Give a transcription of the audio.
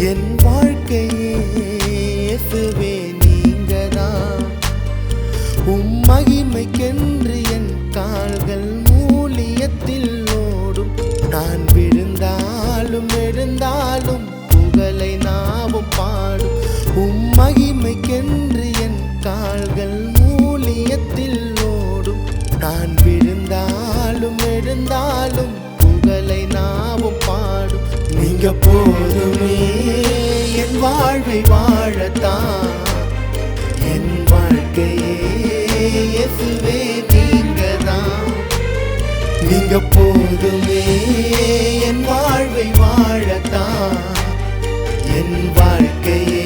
என் வாழ்க்கையே இயேசுவே நீங்கதான். மகிமைக்கென்று என் கால்கள் ஊழியத்தில் ஓடும். நான் விழுந்தாலும் எழுந்தாலும் புகழை நாவும் பாடும். மகிமைக்கென்று என் கால்கள் ஊழியத்தில் ஓடும். நான் விழுந்தாலும் எழுந்தாலும் புகழை நாவும் பாடும். நீங்க போதுமே என் வாழ்வை வாழத்தான். என் வாழ்க்கையே இயேசுவே நீங்கதான். நீங்க போதுமே என் வாழ்வை வாழத்தான். என் வாழ்க்கையே